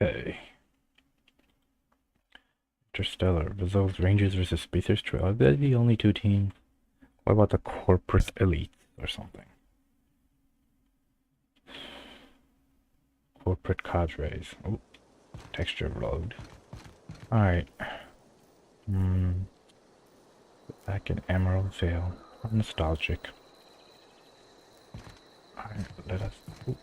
Okay. Interstellar. Results Rangers versus Spacers Trail. Are they the only two teams? What about the corporate elites or something? Corporate cadres. Oh, texture load. Alright. Back in Emerald Vale. I'm nostalgic. Alright, let us. Ooh.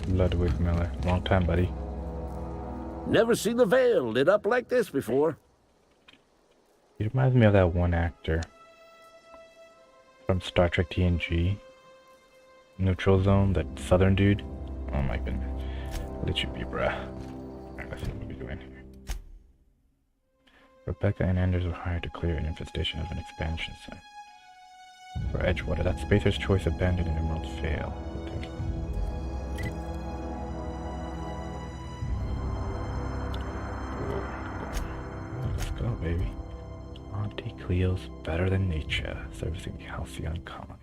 Ludwig Miller. Long time, buddy. Never seen the Vale lit up like this before. He reminds me of that one actor from Star Trek TNG. Neutral Zone, that southern dude. Oh my goodness. Let you be, bruh. Alright, let's see what we're doing. Rebecca and Anders were hired to clear an infestation of an expansion site. For Edgewater, that Spacer's Choice abandoned in Emerald Vale. Let's go, baby. Auntie Cleo's better than nature, servicing Halcyon Colony.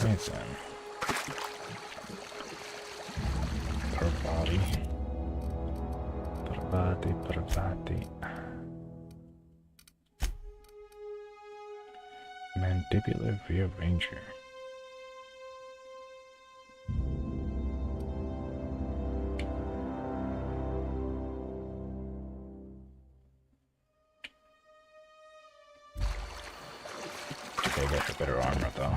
Ryzen. Parvati. Mandibular rearranger. Okay, got the better armor though.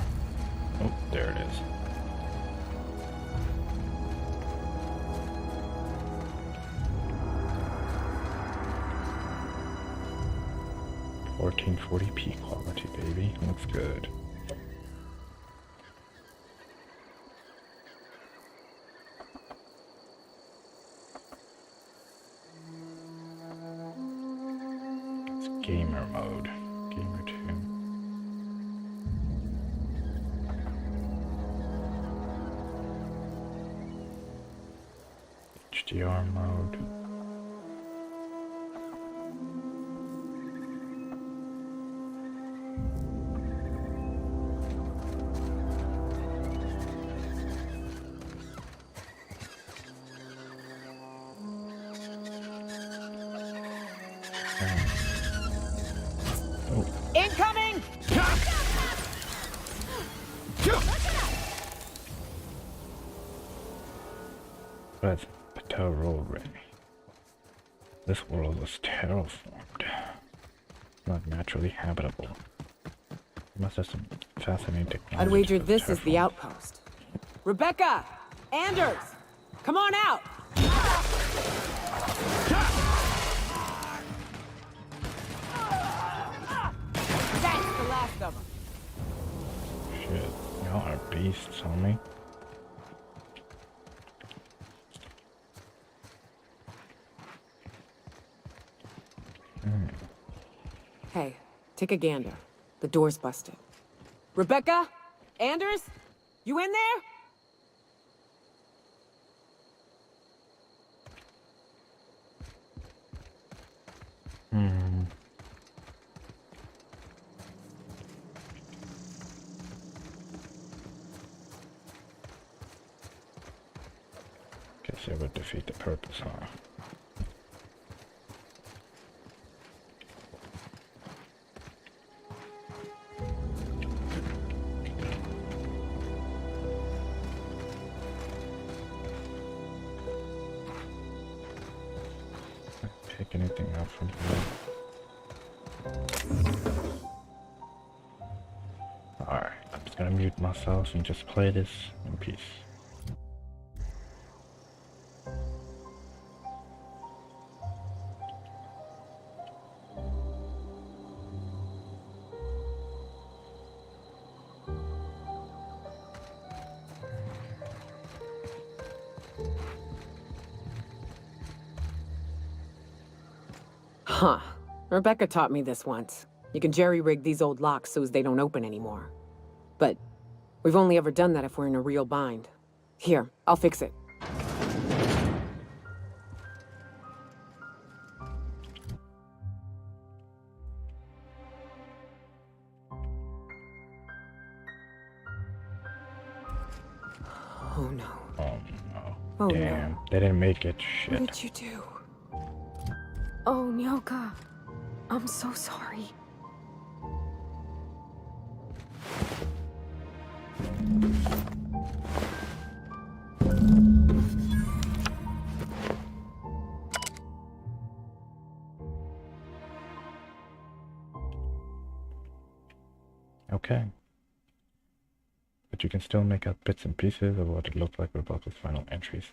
Oh, there it is. $1440p quality, baby. Looks good. It's gamer mode. Gamer 2. HDR mode. Incoming! But Patel roll ready. This world was terraformed. Not naturally habitable. It must have some fascinating technology. I'd wager this is the outpost. Rebecca! Anders! Come on out! That's the last of them. Shit, y'all are beasts, homie. Hey, take a gander. The door's busted. Rebecca? Anders? You in there? Guess I would defeat the purpose, huh? Pick anything up from here. Alright, I'm just gonna mute myself and just play this in peace. Huh. Rebecca taught me this once. You can jerry-rig these old locks so as they don't open anymore. But we've only ever done that if we're in a real bind. Here, I'll fix it. Oh no. Oh no. Oh Damn. no. They didn't make it. What Shit. did you do? Oh, Nyoka. I'm so sorry. Okay. But you can still make out bits and pieces of what it looked like with Buckle's final entries.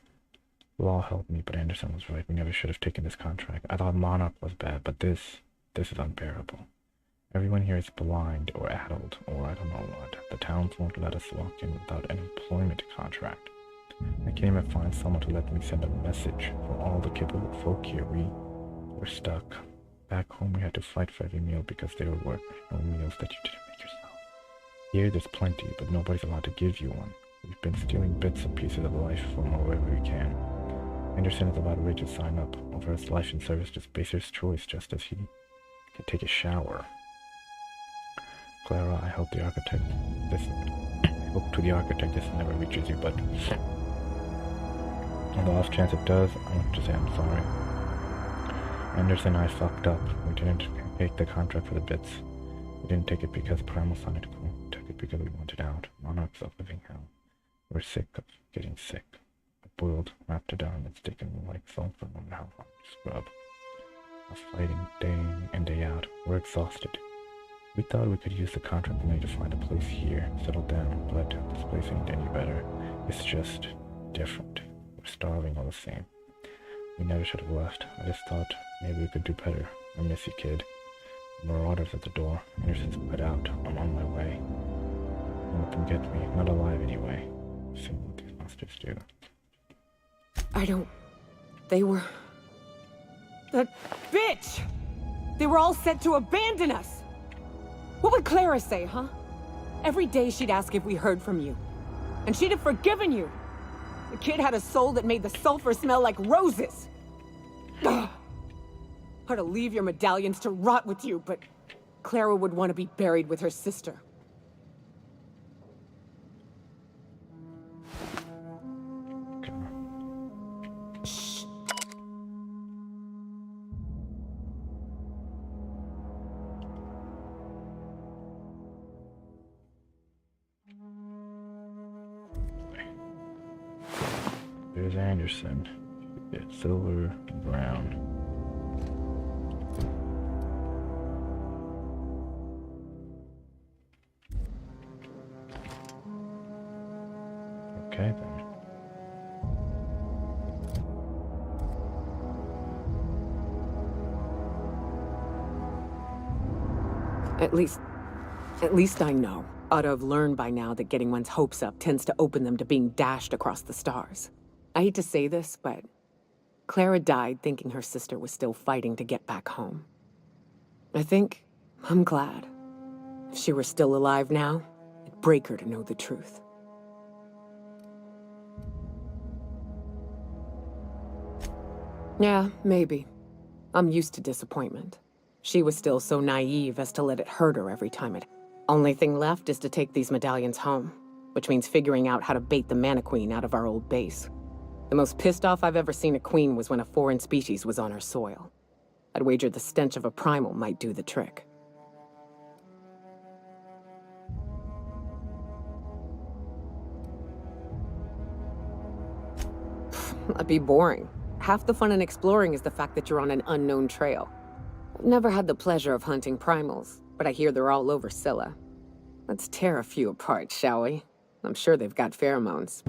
Law helped me, but Anderson was right. We never should have taken this contract. I thought Monarch was bad, but this is unbearable. Everyone here is blind or addled, or I don't know what. The towns won't let us walk in without an employment contract. I can't even find someone to let me send a message. For all the capable folk here, we were stuck. Back home, we had to fight for every meal because there were no meals that you didn't make yourself. Here, there's plenty, but nobody's allowed to give you one. We've been stealing bits and pieces of life from wherever we can. Anderson is about ready to sign up, offer his life in service to Spacer's choice, just as he can take a shower. Clara, I hope to the architect this never reaches you, but on the off chance it does, I want to say I'm sorry. Anderson and I fucked up. We didn't take the contract for the bits. We didn't take it because Primal sounded cool. We took it because we wanted out. Monarch's a living hell. We're sick of getting sick. I boiled, wrapped it down, and sticking like sulfur no matter how long you scrub. A fighting day in and day out. We're exhausted. We thought we could use the contract money to find a place here, settle down, but this place ain't any better. It's just different. We're starving all the same. We never should have left. I just thought maybe we could do better. I miss you, kid. Marauders at the door. Anderson's put out. I'm on my way. Don't let them get me. Not alive anyway. See what these monsters do. They were... That bitch! They were all set to abandon us! What would Clara say, huh? Every day she'd ask if we heard from you. And she'd have forgiven you. The kid had a soul that made the sulfur smell like roses. Ugh. Or to leave your medallions to rot with you, but Clara would want to be buried with her sister. Shh. There's Anderson. It's silver and brown. Okay then. At least I know. Ought to have learned by now that getting one's hopes up tends to open them to being dashed across the stars. I hate to say this, but Clara died thinking her sister was still fighting to get back home. I'm glad. If she were still alive now, it'd break her to know the truth. Yeah, maybe. I'm used to disappointment. She was still so naive as to let it hurt her every time it... Only thing left is to take these medallions home, which means figuring out how to bait the Mana Queen out of our old base. The most pissed off I've ever seen a queen was when a foreign species was on her soil. I'd wager the stench of a primal might do the trick. That'd be boring. Half the fun in exploring is the fact that you're on an unknown trail. I've never had the pleasure of hunting primals, but I hear they're all over Scylla. Let's tear a few apart, shall we? I'm sure they've got pheromones.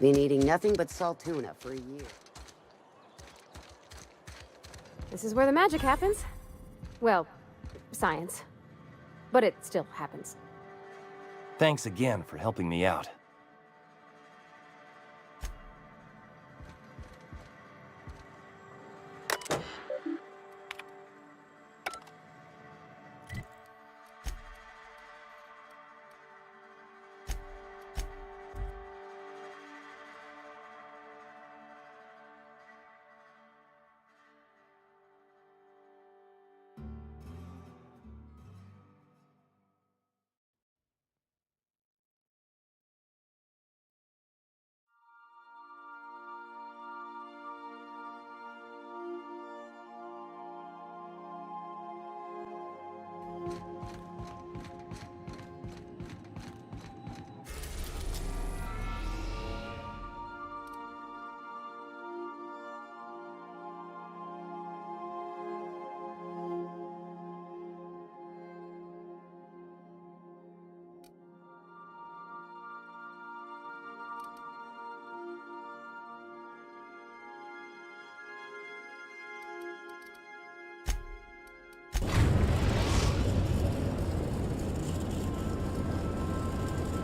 Been eating nothing but salt tuna for a year. This is where the magic happens. Well, science. But it still happens. Thanks again for helping me out.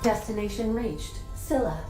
Destination reached. Scylla.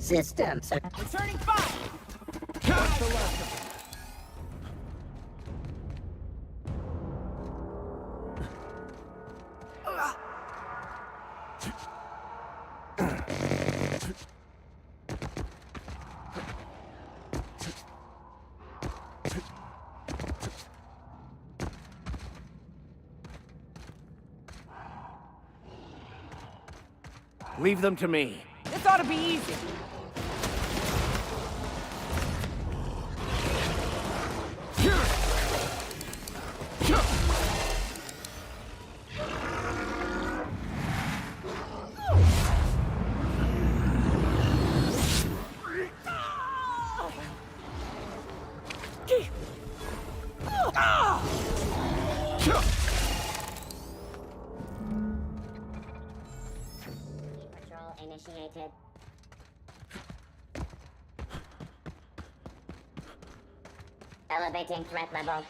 Systems are Returning fire! Leave them to me. This ought to be easy. patrol initiated. Elevating threat level.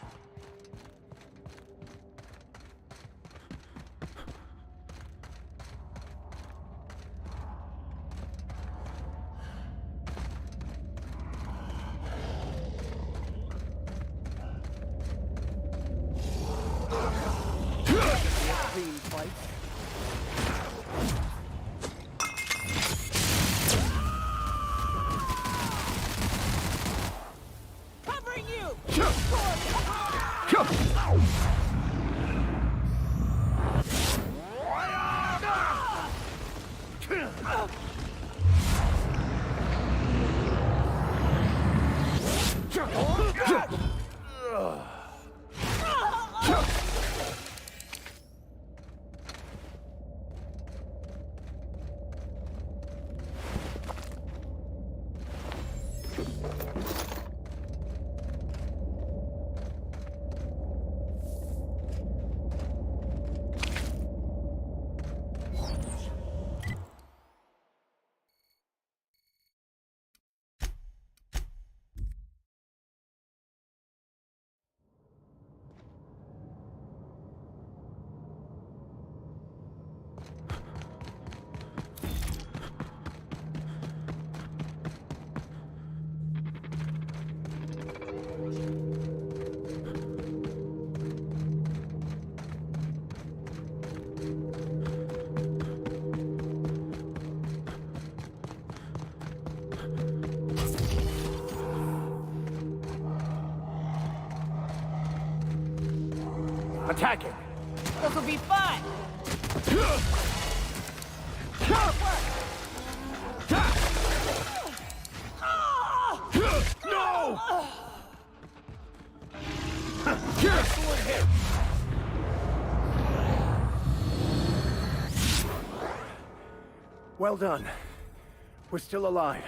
Covering you! Attacking! This'll be fun! No! Excellent hit! Well done. We're still alive.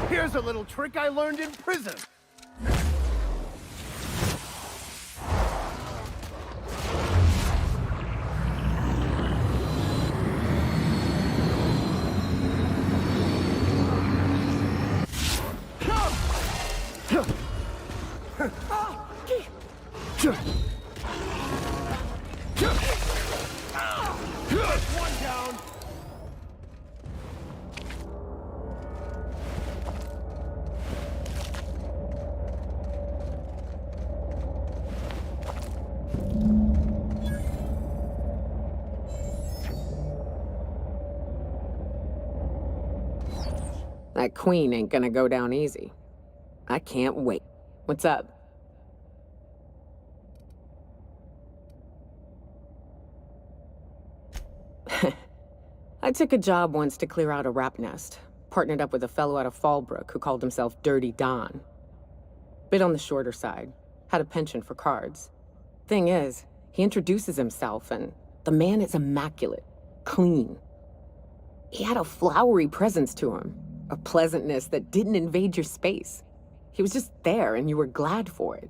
Here's a little trick I learned in prison. One down. That queen ain't gonna go down easy. I can't wait. What's up? I took a job once to clear out a rap nest. Partnered up with a fellow out of Fallbrook who called himself Dirty Don. Bit on the shorter side. Had a penchant for cards. Thing is, he introduces himself and the man is immaculate. Clean. He had a flowery presence to him. A pleasantness that didn't invade your space. He was just there and you were glad for it.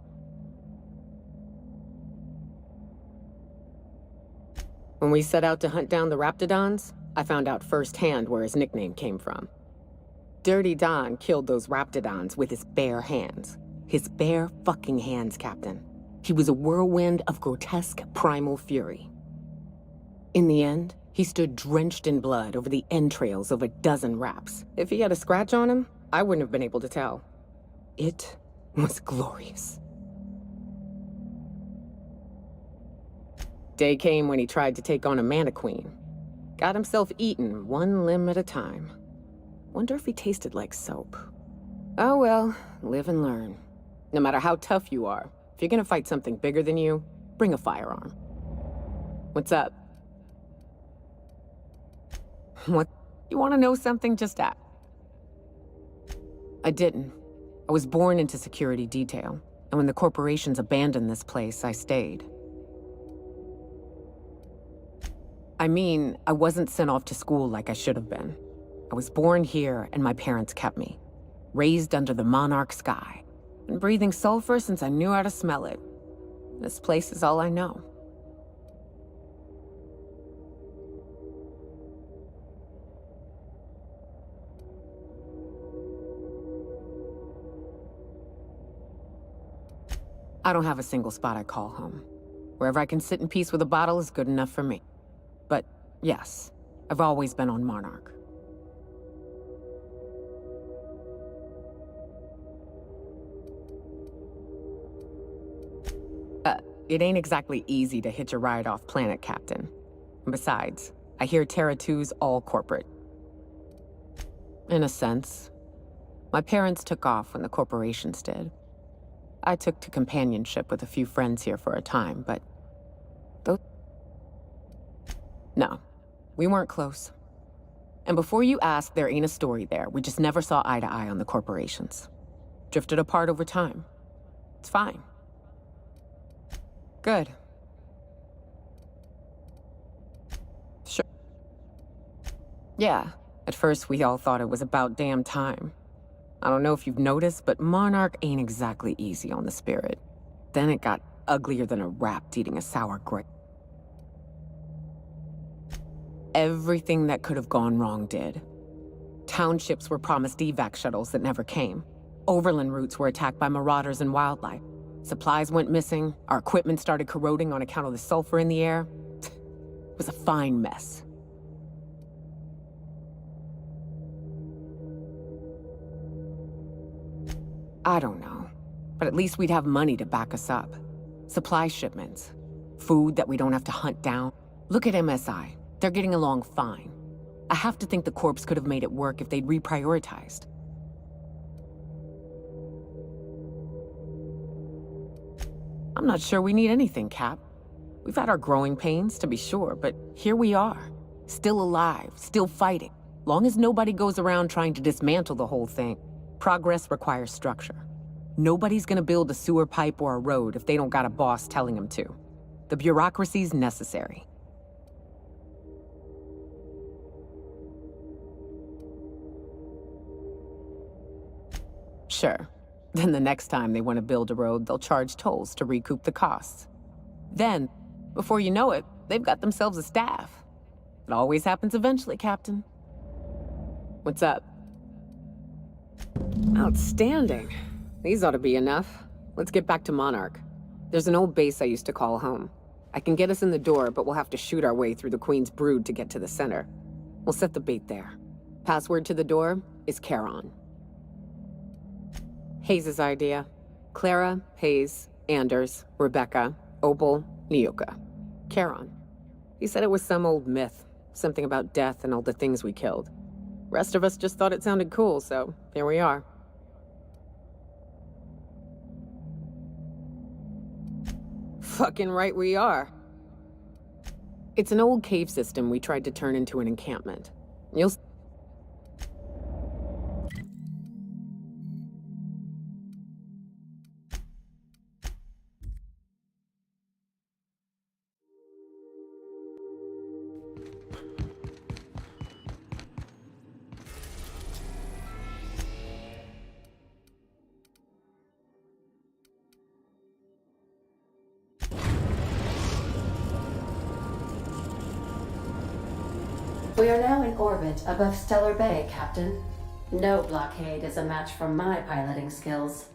When we set out to hunt down the Raptidons, I found out firsthand where his nickname came from. Dirty Don killed those Raptidons with his bare hands. His bare fucking hands, Captain. He was a whirlwind of grotesque primal fury. In the end, he stood drenched in blood over the entrails of a dozen raps. If he had a scratch on him, I wouldn't have been able to tell. It was glorious. Day came when he tried to take on a mana queen. Got himself eaten one limb at a time. Wonder if he tasted like soap. Oh well, live and learn. No matter how tough you are, if you're gonna fight something bigger than you, bring a firearm. What's up? What? You want to know something? Just ask. I didn't. I was born into security detail, and when the corporations abandoned this place, I stayed. I mean, I wasn't sent off to school like I should have been. I was born here, and my parents kept me. Raised under the monarch sky. Been breathing sulfur since I knew how to smell it. This place is all I know. I don't have a single spot I call home. Wherever I can sit in peace with a bottle is good enough for me. But yes, I've always been on Monarch. It ain't exactly easy to hitch a ride off planet, Captain. And besides, I hear Terra 2's all corporate. In a sense. My parents took off when the corporations did. I took to companionship with a few friends here for a time, but... No, we weren't close. And before you ask, there ain't a story there. We just never saw eye to eye on the corporations. Drifted apart over time. It's fine. Good. Sure. Yeah, at first we all thought it was about damn time. I don't know if you've noticed, but Monarch ain't exactly easy on the spirit. Then it got uglier than a rat eating a sour grape. Everything that could have gone wrong did. Townships were promised evac shuttles that never came. Overland routes were attacked by marauders and wildlife. Supplies went missing, our equipment started corroding on account of the sulfur in the air. It was a fine mess. I don't know. But at least we'd have money to back us up. Supply shipments. Food that we don't have to hunt down. Look at MSI. They're getting along fine. I have to think the Corps could have made it work if they'd reprioritized. I'm not sure we need anything, Cap. We've had our growing pains, to be sure, but here we are. Still alive, still fighting. Long as nobody goes around trying to dismantle the whole thing. Progress requires structure. Nobody's gonna build a sewer pipe or a road if they don't got a boss telling them to. The bureaucracy's necessary. Sure. Then the next time they want to build a road, they'll charge tolls to recoup the costs. Then, before you know it, they've got themselves a staff. It always happens eventually, Captain. What's up? Outstanding. These ought to be enough. Let's get back to Monarch. There's an old base I used to call home. I can get us in the door, but we'll have to shoot our way through the Queen's brood to get to the center. We'll set the bait there. Password to the door is Charon. Hayes' idea. Clara, Hayes, Anders, Rebecca, Opal, Nyoka. Charon. He said it was some old myth. Something about death and all the things we killed. Rest of us just thought it sounded cool, so here we are. Fucking right we are. It's an old cave system we tried to turn into an encampment. You'll... We are now in orbit above Stellar Bay, Captain. No blockade is a match for my piloting skills.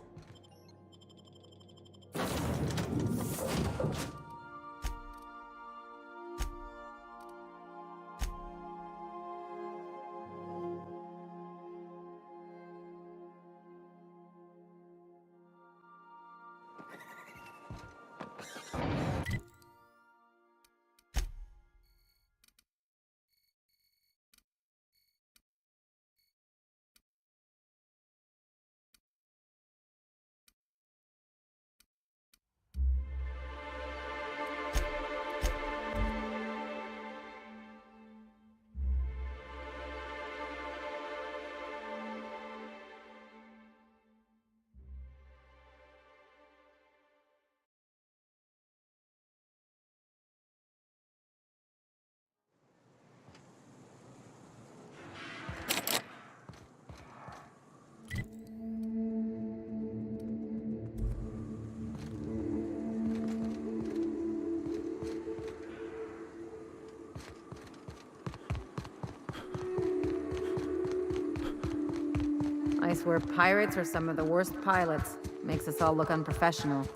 I swear pirates are some of the worst pilots. Makes us all look unprofessional.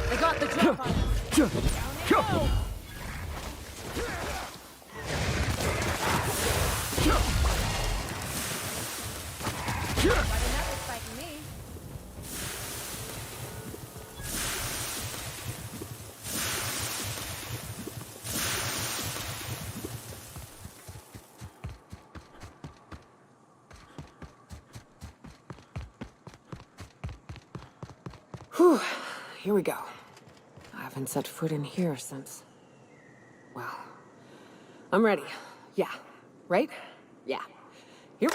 They got the drop on us. Down they go. Whew, here we go. I haven't set foot in here since... Well, I'm ready. Yeah. Right? Yeah. Here...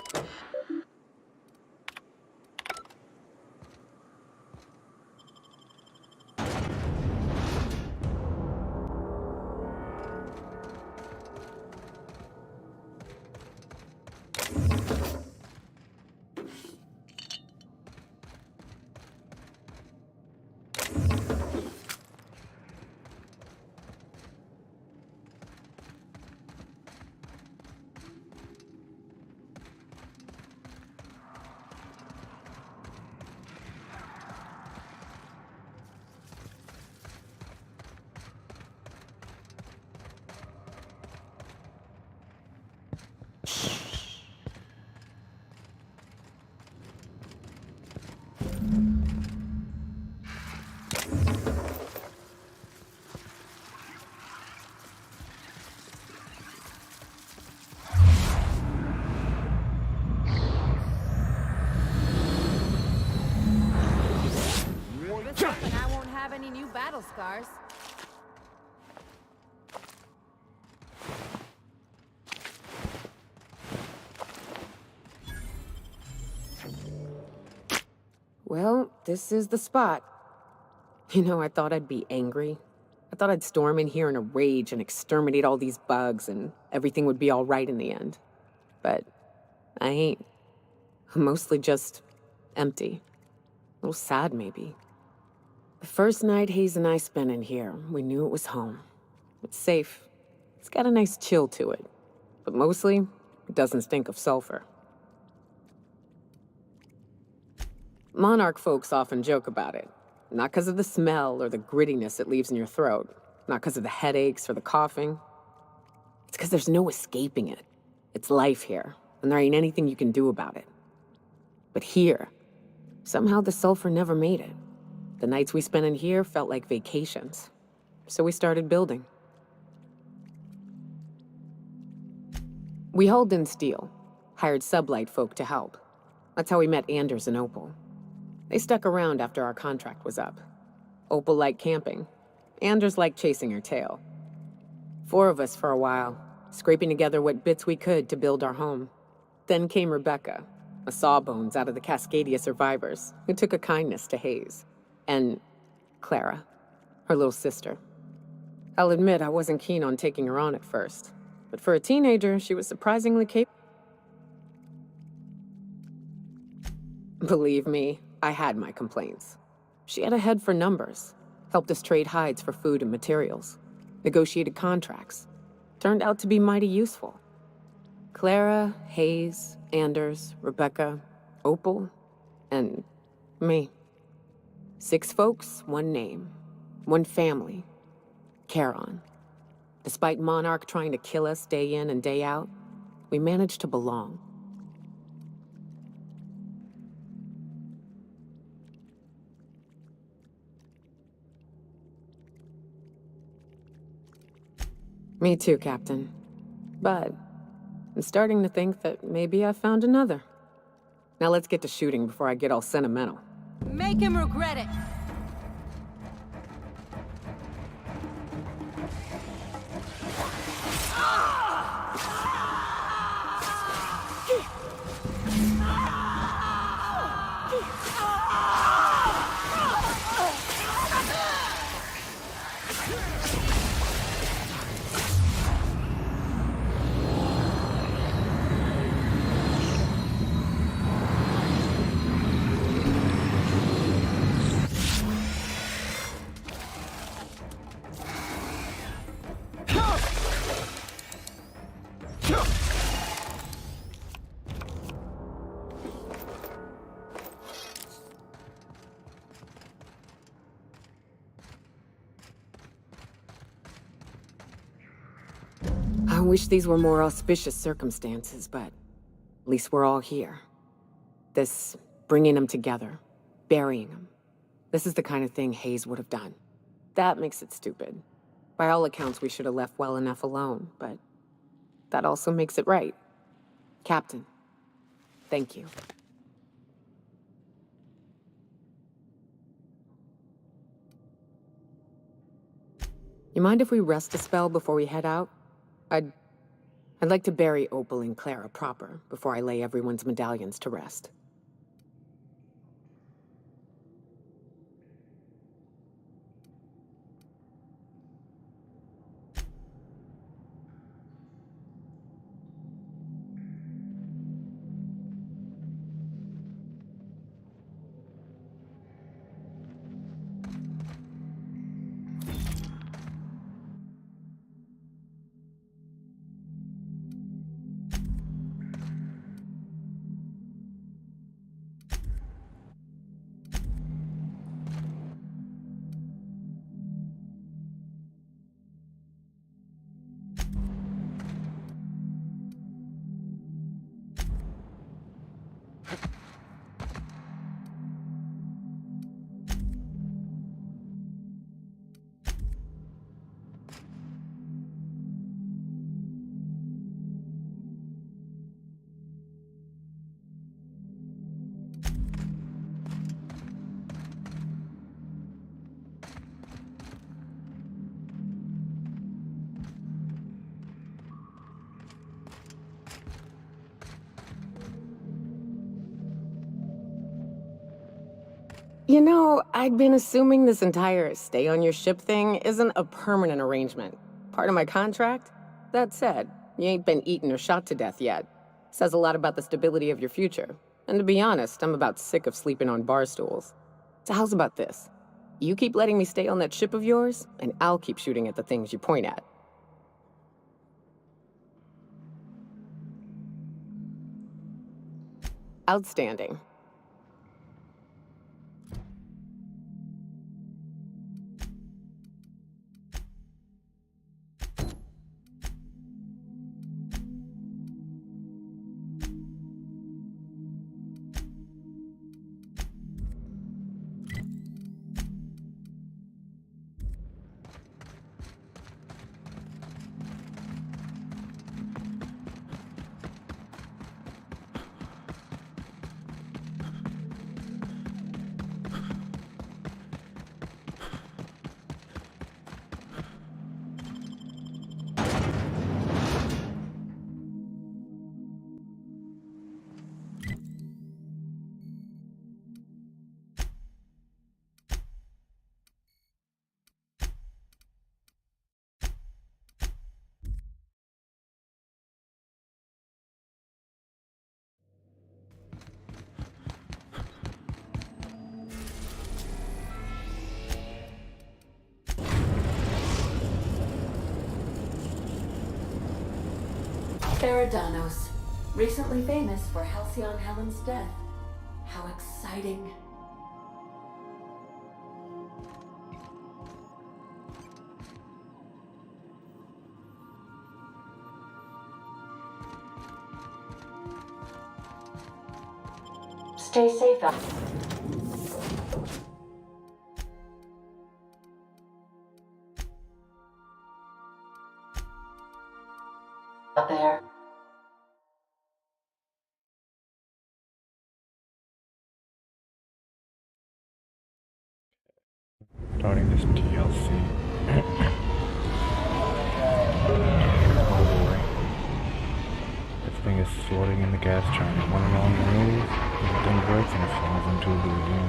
battle scars. Well, this is the spot. You know, I thought I'd be angry. I thought I'd storm in here in a rage and exterminate all these bugs and everything would be all right in the end. But I ain't. I'm mostly just empty. A little sad, maybe. The first night Hayes and I spent in here, we knew it was home. It's safe. It's got a nice chill to it. But mostly, it doesn't stink of sulfur. Monarch folks often joke about it. Not because of the smell or the grittiness it leaves in your throat. Not because of the headaches or the coughing. It's because there's no escaping it. It's life here, and there ain't anything you can do about it. But here, somehow the sulfur never made it. The nights we spent in here felt like vacations. So we started building. We hauled in steel, hired sublight folk to help. That's how we met Anders and Opal. They stuck around after our contract was up. Opal liked camping. Anders liked chasing her tail. 4 of us for a while, scraping together what bits we could to build our home. Then came Rebecca, a sawbones out of the Cascadia survivors, who took a kindness to Hayes. And Clara, her little sister. I'll admit I wasn't keen on taking her on at first, but for a teenager, she was surprisingly capable. Believe me, I had my complaints. She had a head for numbers, helped us trade hides for food and materials, negotiated contracts. Turned out to be mighty useful. Clara, Hayes, Anders, Rebecca, Opal, and me. 6 folks, 1 name, 1 family. Charon. Despite Monarch trying to kill us day in and day out, we managed to belong. Me too, Captain. But I'm starting to think that maybe I found another. Now let's get to shooting before I get all sentimental. Make him regret it. I wish these were more auspicious circumstances, but at least we're all here. This bringing them together, burying them. This is the kind of thing Hayes would have done. That makes it stupid. By all accounts, we should have left well enough alone, but that also makes it right. Captain, thank you. You mind if we rest a spell before we head out? I'd like to bury Opal and Clara proper before I lay everyone's medallions to rest. You know, I'd been assuming this entire stay on your ship thing isn't a permanent arrangement. Part of my contract? That said, you ain't been eaten or shot to death yet. Says a lot about the stability of your future. And to be honest, I'm about sick of sleeping on bar stools. So how's about this? You keep letting me stay on that ship of yours, and I'll keep shooting at the things you point at. Outstanding. Eridanos, recently famous for Halcyon Helen's death. How exciting. Stay safe out there. Starting this DLC. Oh boy. This thing is floating in the gas giant. One wrong move, the thing breaks and it falls into oblivion.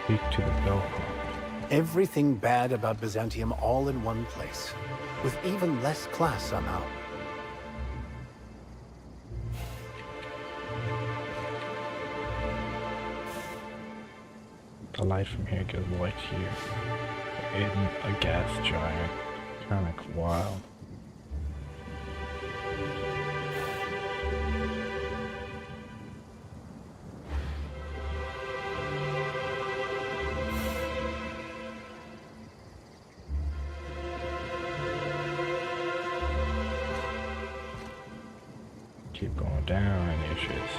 Speak to the bellhop. Everything bad about Byzantium all in one place, with even less class somehow. The light from here goes right here. In a gas giant. Kinda wild. Keep going down inches.